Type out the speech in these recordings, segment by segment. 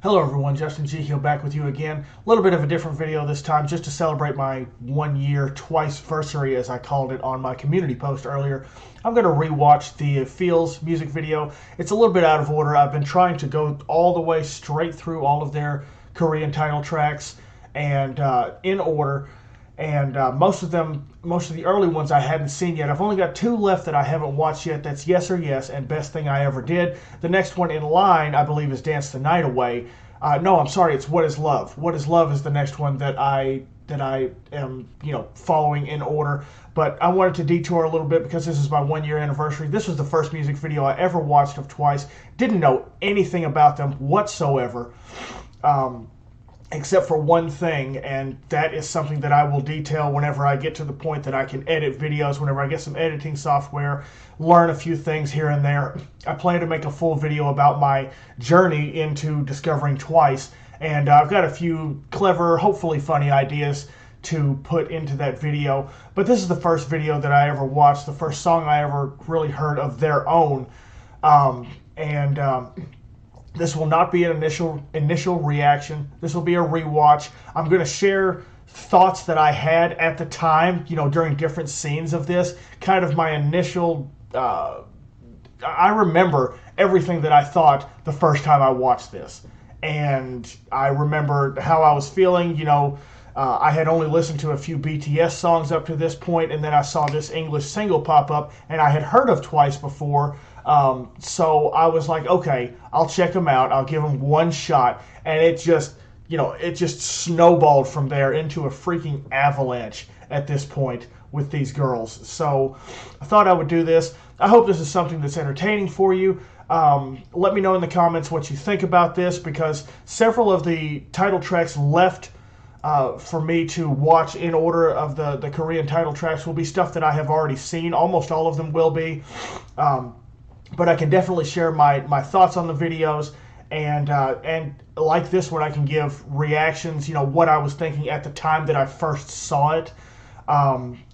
Hello everyone, Justin G here back with you again. A little bit of a different video this time just to celebrate my 1 year twice-versary, as I called it on my community post earlier. I'm going to rewatch the Feels music video. It's a little bit out of order. I've been trying to go all the way straight through all of their Korean title tracks and in order. And most of the early ones I hadn't seen yet. I've only got 2 left that I haven't watched yet. That's Yes or Yes and Best Thing I Ever Did. The next one in line, I believe, is Dance the Night Away. No, I'm sorry, it's What Is Love. What Is Love is the next one that I am, following in order. But I wanted to detour a little bit because this is my 1 year anniversary. This was the first music video I ever watched of Twice. Didn't know anything about them whatsoever. Except for one thing, and that is something that I will detail whenever I get to the point that I can edit videos, whenever I get some editing software, learn a few things here and there. I plan to make a full video about my journey into discovering Twice, and I've got a few clever, hopefully funny ideas to put into that video. But this is the first video that I ever watched, the first song I ever really heard of their own, this will not be an initial reaction. This will be a rewatch. I'm going to share thoughts that I had at the time, during different scenes of this. Kind of my initial... I remember everything that I thought the first time I watched this. And I remember how I was feeling. I had only listened to a few BTS songs up to this point, and then I saw this English single pop up, and I had heard of Twice before. So I was like, okay, I'll check them out. I'll give them one shot. And it just snowballed from there into a freaking avalanche at this point with these girls. So I thought I would do this. I hope this is something that's entertaining for you. Let me know in the comments what you think about this, because several of the title tracks left for me to watch in order of the Korean title tracks will be stuff that I have already seen. Almost all of them will be. But I can definitely share my thoughts on the videos, and like this one, I can give reactions, what I was thinking at the time that I first saw it.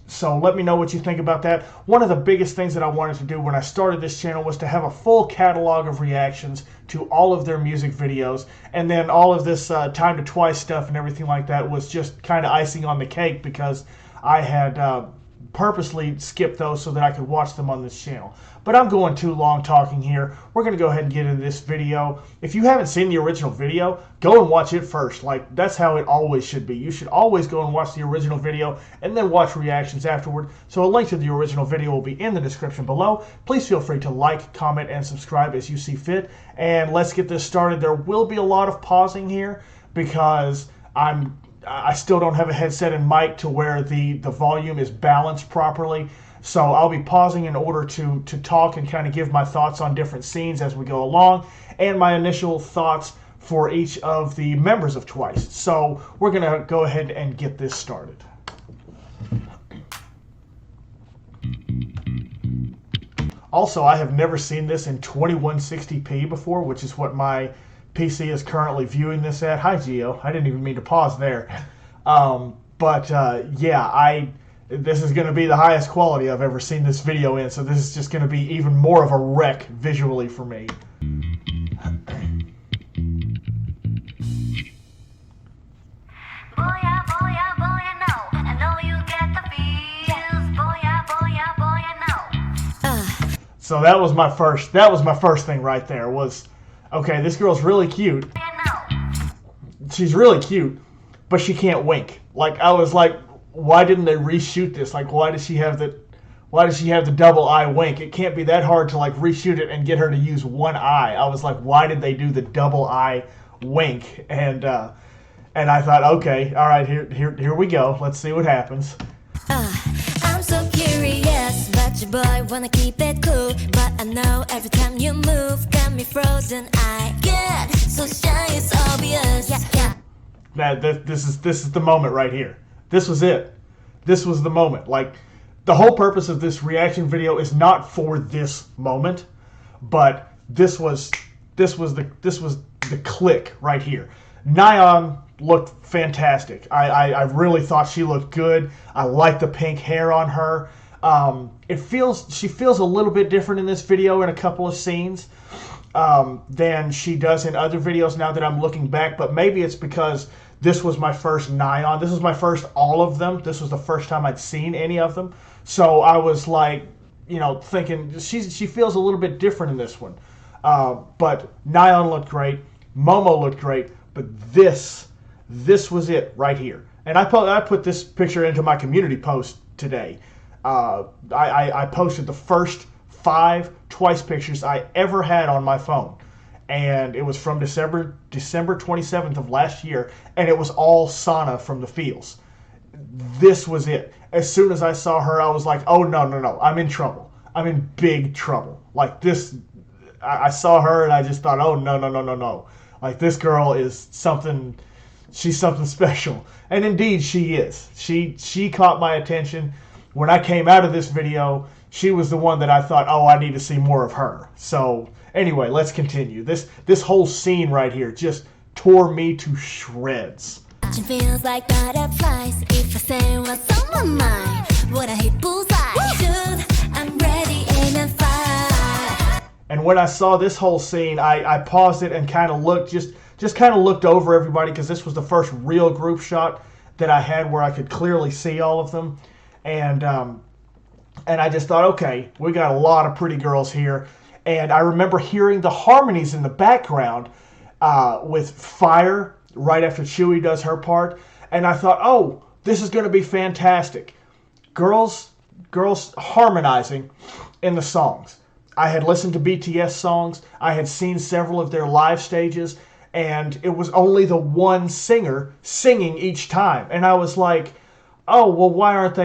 So let me know what you think about that. One of the biggest things that I wanted to do when I started this channel was to have a full catalog of reactions to all of their music videos, and then all of this Time to Twice stuff and everything like that was just kind of icing on the cake, because I had purposely skipped those so that I could watch them on this channel. But I'm going too long talking here. We're going to go ahead and get into this video. If you haven't seen the original video, go and watch it first. Like, that's how it always should be. You should always go and watch the original video and then watch reactions afterward. So a link to the original video will be in the description below. Please feel free to like, comment, and subscribe as you see fit. And let's get this started. There will be a lot of pausing here because I still don't have a headset and mic to where the volume is balanced properly. So I'll be pausing in order to talk and kind of give my thoughts on different scenes as we go along, and my initial thoughts for each of the members of Twice. So we're going to go ahead and get this started. Also, I have never seen this in 2160p before, which is what my PC is currently viewing this at. Hi, Gio. I didn't even mean to pause there. This is going to be the highest quality I've ever seen this video in, so this is just going to be even more of a wreck visually for me. So that was my first thing right there was, okay, this girl's really cute. She's really cute, but she can't wink. Like, I was like, why didn't they reshoot this? Like, why does she have the double eye wink? It can't be that hard to like reshoot it and get her to use one eye. I was like, why did they do the double eye wink? And I thought, okay, all right, here we go. Let's see what happens. I'm so curious, but your boy wanna keep it cool. But I know every time you move, got me frozen. I get so shy, it's obvious. Yeah. This is the moment right here. This was it. This was the moment. Like, the whole purpose of this reaction video is not for this moment, but this was the click right here. Nayeon looked fantastic. I really thought she looked good. I like the pink hair on her. She feels a little bit different in this video in a couple of scenes. than she does in other videos now that I'm looking back. But maybe it's because this was my first Nyan. This was my first all of them. This was the first time I'd seen any of them. So I was like, thinking she feels a little bit different in this one. But Nyan looked great. Momo looked great. But this was it right here. And I put this picture into my community post today. I posted the first 5 Twice pictures I ever had on my phone. And it was from December 27th of last year. And it was all Sana from the Fields. This was it. As soon as I saw her, I was like, oh, no. I'm in trouble. I'm in big trouble. Like this, I saw her and I just thought, oh, no. Like this girl is something, she's something special. And indeed she is. She caught my attention. When I came out of this video, she was the one that I thought, oh, I need to see more of her. So anyway, let's continue. This whole scene right here just tore me to shreds. It feels like butterflies. If I say what's on my mind, what I hit bullseye. Shoot, I'm ready, aim and fire. And when I saw this whole scene, I paused it and kind of looked, just kind of looked over everybody, because this was the first real group shot that I had where I could clearly see all of them. And I just thought, okay, we got a lot of pretty girls here. And I remember hearing the harmonies in the background with Fire right after Chewie does her part. And I thought, oh, this is going to be fantastic. Girls harmonizing in the songs. I had listened to BTS songs. I had seen several of their live stages. And it was only the one singer singing each time. And I was like, oh, well, why aren't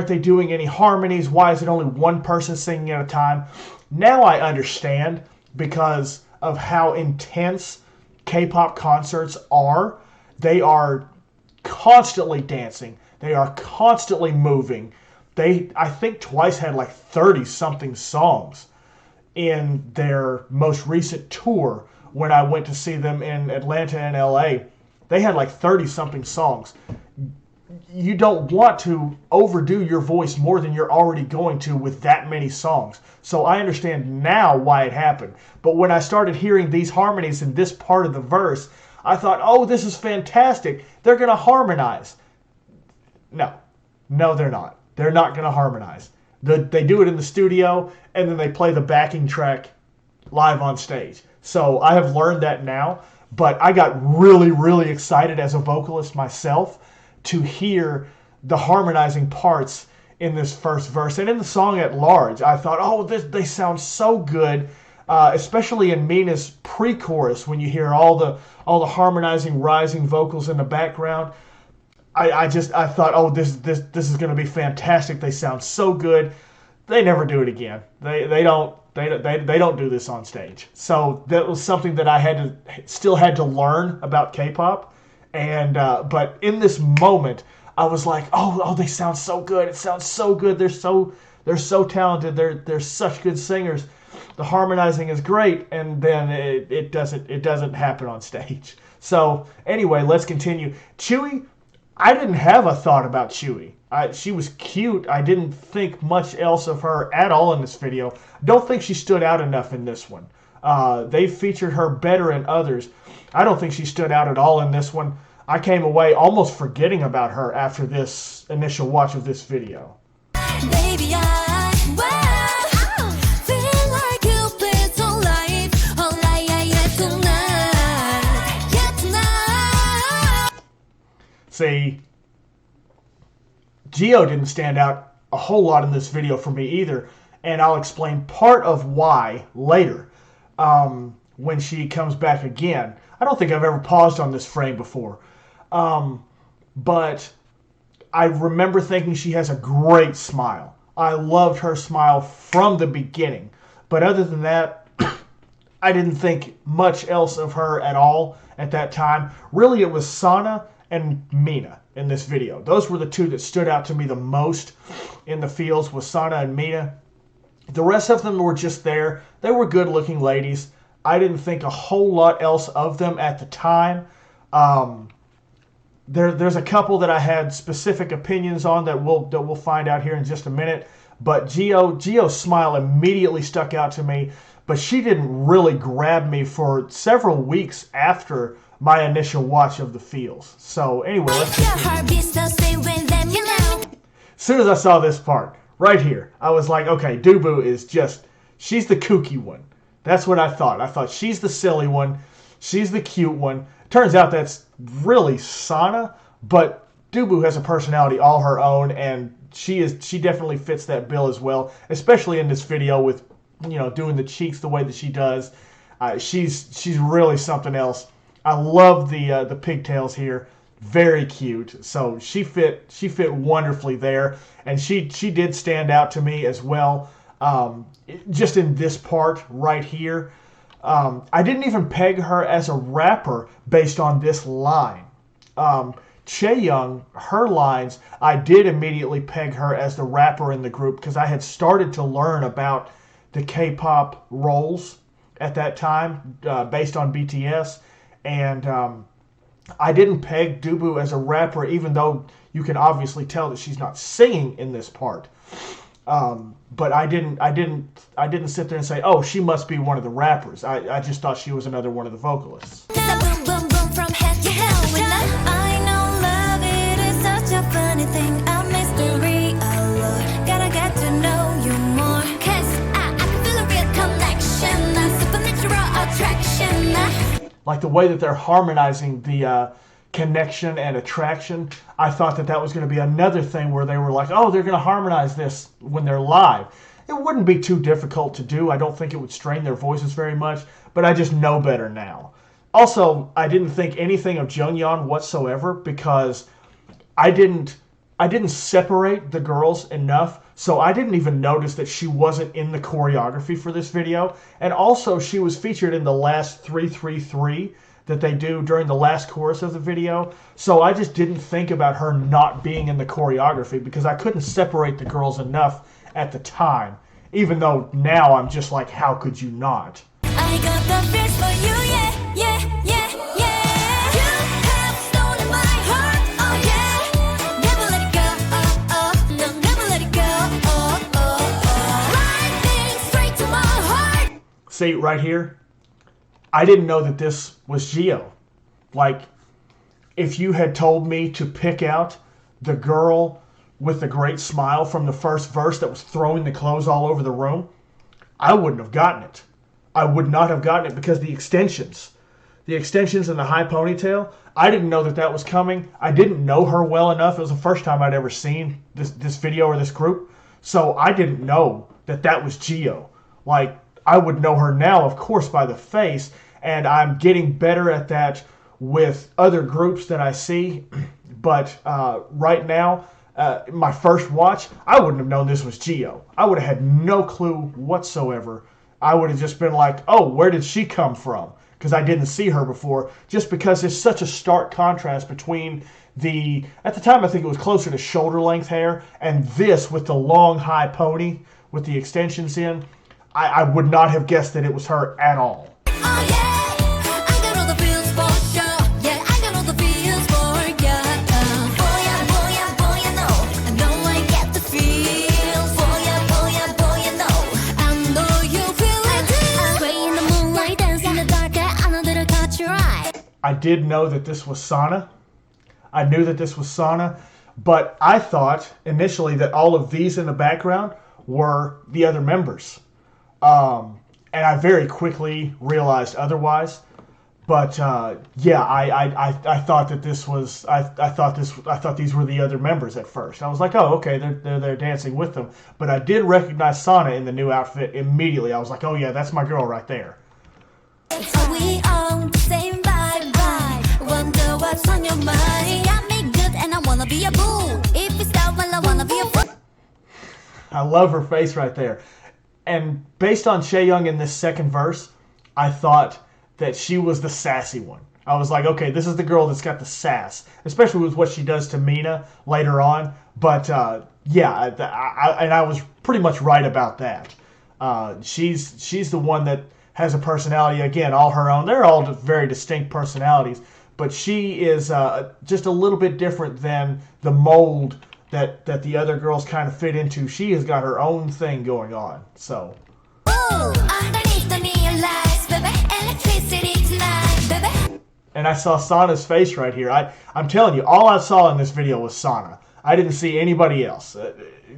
they doing any harmonies? Why is it only one person singing at a time? Now I understand, because of how intense K-pop concerts are. They are constantly dancing. They are constantly moving. I think Twice had like 30-something songs in their most recent tour when I went to see them in Atlanta and LA. They had like 30-something songs. You don't want to overdo your voice more than you're already going to with that many songs. So I understand now why it happened. But when I started hearing these harmonies in this part of the verse, I thought, oh, this is fantastic. They're going to harmonize. No, they're not. They're not going to harmonize. They do it in the studio, and then they play the backing track live on stage. So I have learned that now. But I got really, really excited as a vocalist myself to hear the harmonizing parts in this first verse and in the song at large. I thought, oh, they sound so good, especially in Mina's pre-chorus when you hear all the harmonizing, rising vocals in the background. I thought, oh, this is going to be fantastic. They sound so good. They never do it again. They don't do this on stage. So that was something that I still had to learn about K-pop. And but in this moment, I was like, oh, they sound so good. It sounds so good. They're so talented. They're such good singers. The harmonizing is great, and then it doesn't happen on stage. So anyway, let's continue. Chewie, I didn't have a thought about Chewie. She was cute. I didn't think much else of her at all in this video. Don't think she stood out enough in this one. They featured her better in others. I don't think she stood out at all in this one. I came away almost forgetting about her after this initial watch of this video. Baby, feel like Cupid's on life, tonight. See, Geo didn't stand out a whole lot in this video for me either, and I'll explain part of why later when she comes back again. I don't think I've ever paused on this frame before, but I remember thinking she has a great smile. I loved her smile from the beginning, but other than that, I didn't think much else of her at all at that time. Really, it was Sana and Mina in this video. Those were the two that stood out to me the most in the Fields, was Sana and Mina. The rest of them were just there. They were good-looking ladies. I didn't think a whole lot else of them at the time. There's a couple that I had specific opinions on that we'll find out here in just a minute. But Geo's smile immediately stuck out to me. but she didn't really grab me for several weeks after my initial watch of the feels. So anyway, let's just as soon as I saw this part right here, I was like, okay, Dubu is just, she's the kooky one. That's what I thought. I thought she's the silly one. She's the cute one. Turns out that's really Sana, but Dubu has a personality all her own, and she definitely fits that bill as well, especially in this video with, you know, doing the cheeks the way that she does. She's really something else. I love the pigtails here. Very cute. So she fit wonderfully there, and she did stand out to me as well. Just in this part right here, I didn't even peg her as a rapper based on this line. Chaeyoung, her lines, I did immediately peg her as the rapper in the group because I had started to learn about the K-pop roles at that time based on BTS, and I didn't peg Dubu as a rapper, even though you can obviously tell that she's not singing in this part. But I didn't sit there and say, oh, she must be one of the rappers. I just thought she was another one of the vocalists. I know love, it is such a funny thing, a mystery, oh Lord. Gotta get to know you more, 'cause I can feel a real connection, a supernatural attraction. Like the way that they're harmonizing the connection and attraction, I thought that was going to be another thing where they were like, oh, they're going to harmonize this when they're live. It wouldn't be too difficult to do. I don't think it would strain their voices very much, but I just know better now. Also, I didn't think anything of Jungyeon whatsoever because I didn't separate the girls enough, so I didn't even notice that she wasn't in the choreography for this video. And also, she was featured in the last 333 that they do during the last chorus of the video. So I just didn't think about her not being in the choreography because I couldn't separate the girls enough at the time. Even though now I'm just like, how could you not? I got the feels for you, yeah, yeah, yeah, yeah. You have stolen my heart, oh yeah. Never let it go, oh, oh. No, never let it go, oh, oh, oh. Lightning straight to my heart. See, right here, I didn't know that this was Geo. Like, if you had told me to pick out the girl with the great smile from the first verse that was throwing the clothes all over the room, I wouldn't have gotten it. I would not have gotten it because the extensions and the high ponytail, I didn't know that was coming. I didn't know her well enough. It was the first time I'd ever seen this video or this group. So I didn't know that was Geo. Like, I would know her now, of course, by the face. And I'm getting better at that with other groups that I see. But right now, my first watch, I wouldn't have known this was Geo. I would have had no clue whatsoever. I would have just been like, oh, where did she come from? Because I didn't see her before. Just because there's such a stark contrast between at the time I think it was closer to shoulder length hair, and this with the long high pony with the extensions in. I would not have guessed that it was her at all. Oh yeah, I got all the feels for sure. Yeah, I got all the feels for ya. Boy, I know. I know I get the feels. Boy, I know. I know you feel it too. Sway in the moonlight, dance in the dark. I know that'll catch your eye. I did know that this was Sana. I knew that this was Sana, but I thought initially that all of these in the background were the other members. And I very quickly realized otherwise. But yeah, I thought that this was I thought these were the other members at first. I was like, oh, okay, they're dancing with them. But I did recognize Sana in the new outfit immediately. I was like, oh yeah, that's my girl right there. So we on the same vibe. Wonder what's on your mind. Got me good and I wanna be a boo. If it's that well, I wanna be a fool. I love her face right there. And based on Chaeyoung in this second verse, I thought that she was the sassy one. I was like, okay, this is the girl that's got the sass, especially with what she does to Mina later on. But yeah, I was pretty much right about that. She's the one that has a personality, again, all her own. They're all very distinct personalities, but she is just a little bit different than the mold that the other girls kind of fit into. She has got her own thing going on. So. Ooh, underneath the neon lights, baby. Electricity tonight, baby. And I saw Sana's face right here. I'm telling you, all I saw in this video was Sana. I didn't see anybody else.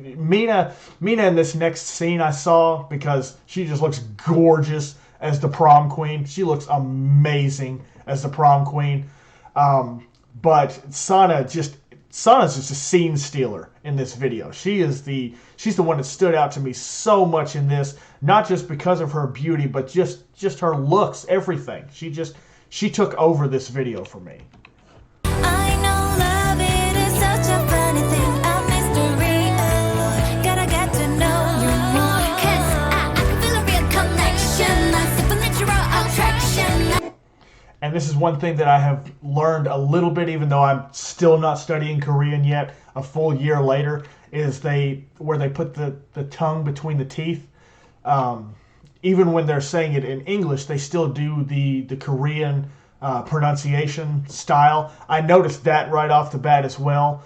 Mina in this next scene I saw, because she just looks gorgeous as the prom queen. She looks amazing as the prom queen. But Sana's just a scene stealer in this video. She's the one that stood out to me so much in this, not just because of her beauty, but just her looks, everything. She took over this video for me. I know love, it is such a funny thing, a mystery. Oh, gotta get to know you more, 'cause I can feel a real connection, a supernatural attraction. And this is one thing that I have learned a little bit, even though I'm still not studying Korean yet, a full year later, is where they put the tongue between the teeth. Even when they're saying it in English, they still do the Korean pronunciation style. I noticed that right off the bat as well.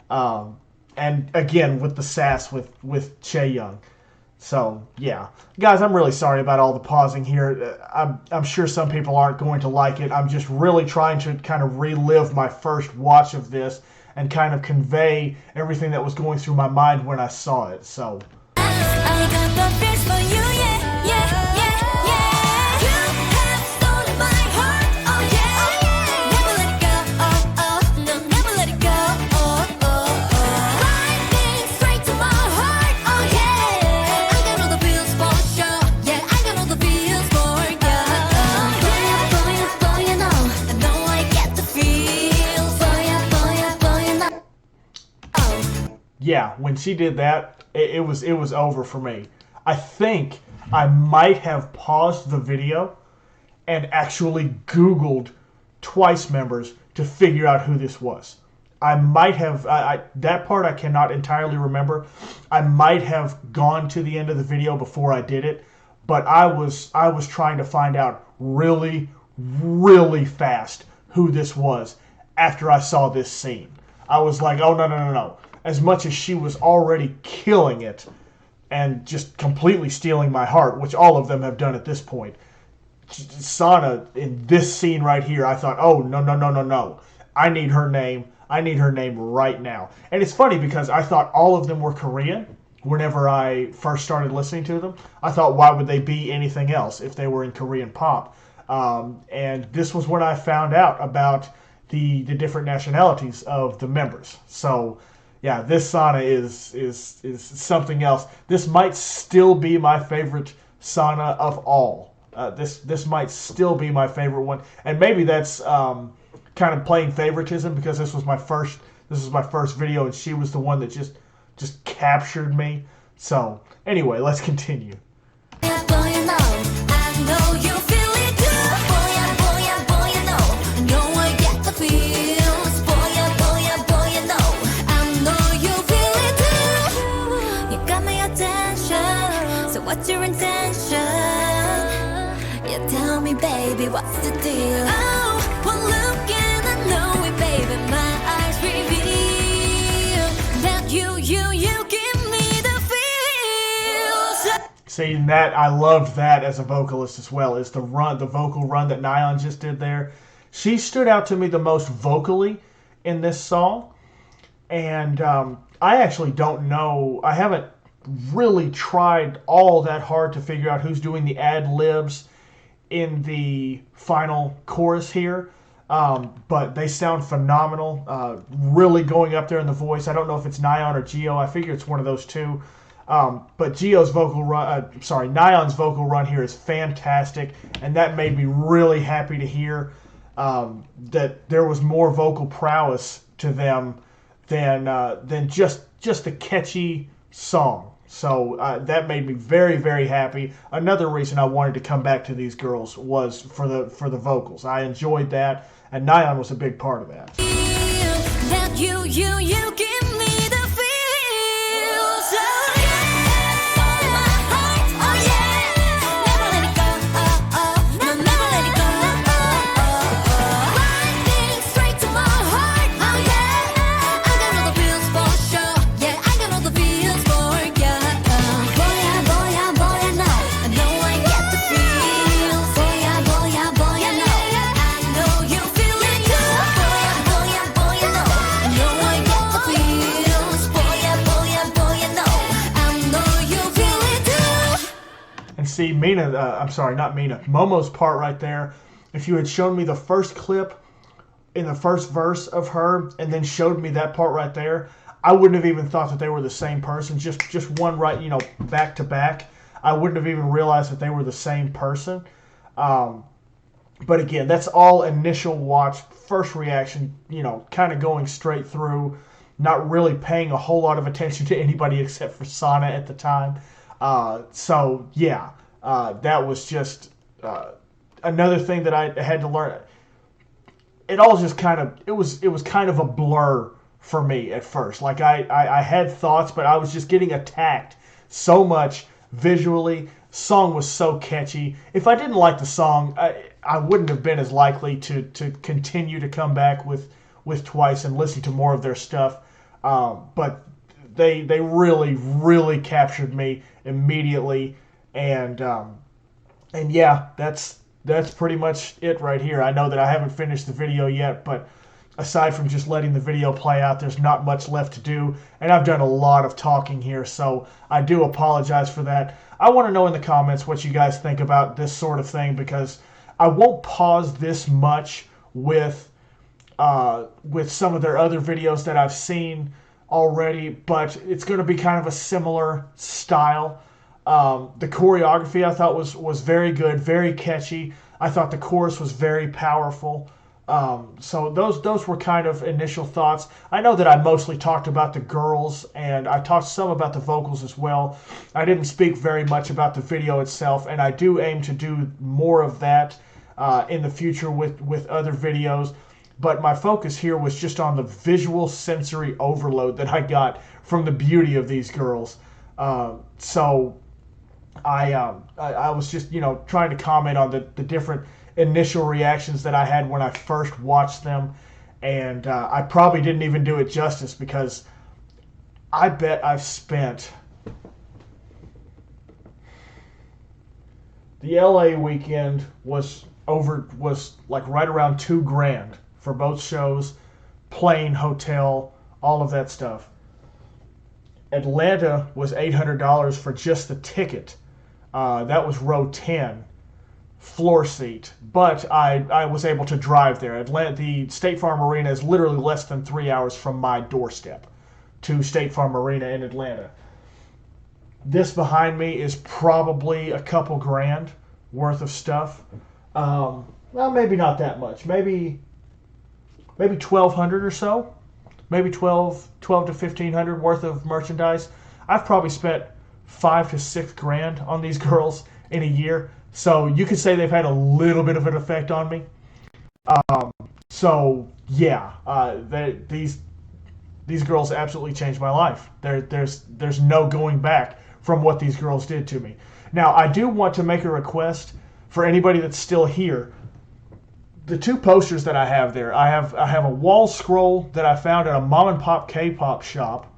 And again, with the sass with Chaeyoung. So, yeah. Guys, I'm really sorry about all the pausing here. I'm sure some people aren't going to like it. I'm just really trying to kind of relive my first watch of this and kind of convey everything that was going through my mind when I saw it. So, I got the face for you, yeah, yeah, yeah, yeah. You have stolen my heart, oh yeah. Never let it go, oh, oh, no, never let it go, oh, oh, oh. Lightning straight to my heart, oh yeah. I got all the feels for sure, yeah, I got all the feels for you. Boy, you know, I know I get the feels. Boy, you know. Oh. yeah, when she did that, it was over for me. I think I might have paused the video and actually Googled Twice members to figure out who this was. I might have, that part I cannot entirely remember. I might have gone to the end of the video before I did it, but I was trying to find out really, really fast who this was after I saw this scene. I was like, oh, no. As much as she was already killing it and just completely stealing my heart, which all of them have done at this point, Sana, in this scene right here, I thought, oh, no. I need her name. I need her name right now. And it's funny because I thought all of them were Korean whenever I first started listening to them. I thought, why would they be anything else if they were in Korean pop? And this was when I found out about the different nationalities of the members. So, yeah, this Sana is something else. This might still be my favorite Sana of all. This might still be my favorite one, and maybe that's kind of playing favoritism because this was my first video, and she was the one that just captured me. So anyway, let's continue. Boy, you know, I know you feel it too. Boy, you know, I know I get the feels. Boy, you know, I know you feel it too. You got my attention, so what's your intention? You tell me, baby, what's the deal? Oh, one look and I know it, baby. My eyes reveal that you give me the feels. See, that I loved that as a vocalist as well. Is the vocal run that Nayeon just did there. She stood out to me the most vocally in this song, and I actually don't know. I haven't really tried all that hard to figure out who's doing the ad libs in the final chorus here, but they sound phenomenal. Really going up there in the voice. I don't know if it's Nayeon or Geo. I figure it's one of those two. But Geo's vocal run, Nayeon's vocal run here is fantastic, and that made me really happy to hear that there was more vocal prowess to them than just a catchy song. So that made me very, very happy. Another reason I wanted to come back to these girls was for the vocals. I enjoyed that, and Nayeon was a big part of that. That you give me the feels. Oh yeah, never let it go. No, never let it go. Lightning straight to my heart. Oh yeah, I got all the feels for sure. Yeah, I got all the feels for you. Boy, I know I get the feels. see Mina, I'm sorry, not Mina, Momo's part right there. If you had shown me the first clip in the first verse of her and then showed me that part right there, I wouldn't have even thought that they were the same person. Just one right, back to back. I wouldn't have even realized that they were the same person. But again, that's all initial watch, first reaction, kind of going straight through, not really paying a whole lot of attention to anybody except for Sana at the time. So yeah, that was just another thing that I had to learn. It all just it was kind of a blur for me at first. Like I had thoughts, but I was just getting attacked so much visually. Song was so catchy. If I didn't like the song, I wouldn't have been as likely to continue to come back with Twice and listen to more of their stuff. But they really captured me immediately, and yeah, that's pretty much it right here. I know that I haven't finished the video yet, but aside from just letting the video play out, there's not much left to do, and I've done a lot of talking here, so I do apologize for that. I want to know in the comments what you guys think about this sort of thing, because I won't pause this much with some of their other videos that I've seen already, but it's going to be kind of a similar style. The choreography I thought was very good, very catchy. I thought the chorus was very powerful. So those were kind of initial thoughts. I know that I mostly talked about the girls, and I talked some about the vocals as well. I didn't speak very much about the video itself, and I do aim to do more of that in the future with other videos. But my focus here was just on the visual sensory overload that I got from the beauty of these girls. So I was just trying to comment on the different initial reactions that I had when I first watched them, and I probably didn't even do it justice, because I bet I've spent the LA weekend was like right around $2,000 for both shows, plane, hotel, all of that stuff. Atlanta was $800 for just the ticket. That was row 10. Floor seat, but I was able to drive there. The State Farm Arena is literally less than 3 hours from my doorstep to State Farm Arena in Atlanta. This behind me is probably a couple grand worth of stuff. Well, maybe not that much. Maybe 1,200 or so. Maybe 12 to 1,500 worth of merchandise. I've probably spent $5 to $6 grand on these girls in a year. So you could say they've had a little bit of an effect on me. So yeah, these girls absolutely changed my life. There's no going back from what these girls did to me. Now I do want to make a request for anybody that's still here. The two posters that I have there, I have a wall scroll that I found at a mom and pop K-pop shop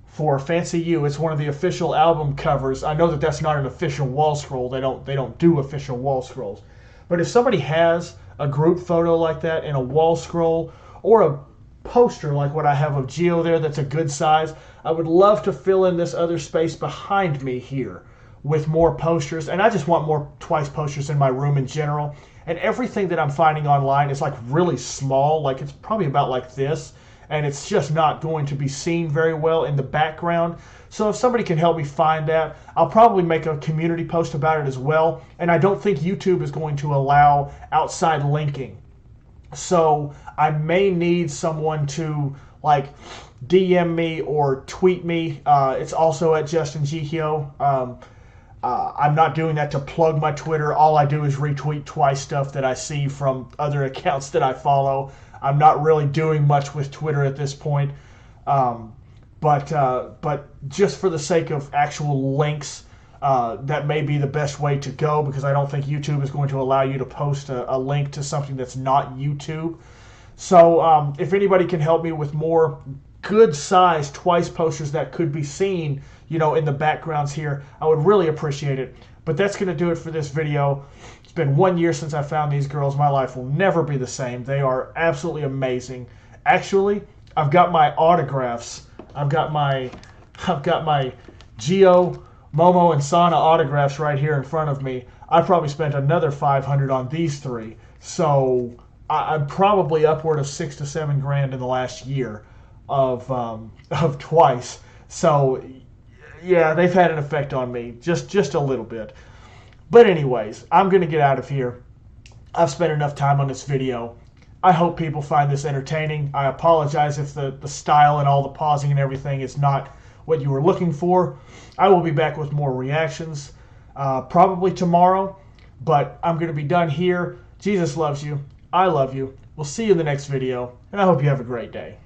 for Fancy You. It's one of the official album covers. I know that that's not an official wall scroll. They don't do official wall scrolls. But if somebody has a group photo like that in a wall scroll, or a poster like what I have of Geo there that's a good size, I would love to fill in this other space behind me here with more posters. And I just want more Twice posters in my room in general. And everything that I'm finding online is like really small. Like it's probably about like this. And it's just not going to be seen very well in the background. So if somebody can help me find that, I'll probably make a community post about it as well. And I don't think YouTube is going to allow outside linking. So I may need someone to like DM me or tweet me. It's also at Justin Gihio. I'm not doing that to plug my Twitter. All I do is retweet Twice stuff that I see from other accounts that I follow. I'm not really doing much with Twitter at this point, but just for the sake of actual links, that may be the best way to go, because I don't think YouTube is going to allow you to post a link to something that's not YouTube. So if anybody can help me with more good-sized Twice posters that could be seen, in the backgrounds here, I would really appreciate it. But that's going to do it for this video. It's been 1 year since I found these girls. My life will never be the same. They are absolutely amazing. Actually, I've got my autographs. I've got my Geo Momo and Sana autographs right here in front of me. I probably spent another 500 on these three. So I'm probably upward of 6 to 7 grand in the last year of Twice. So yeah, they've had an effect on me, just a little bit. But anyways, I'm gonna get out of here. I've spent enough time on this video. I hope people find this entertaining. I apologize if the style and all the pausing and everything is not what you were looking for. I will be back with more reactions probably tomorrow, but I'm going to be done here. Jesus loves you. I love you. We'll see you in the next video, and I hope you have a great day.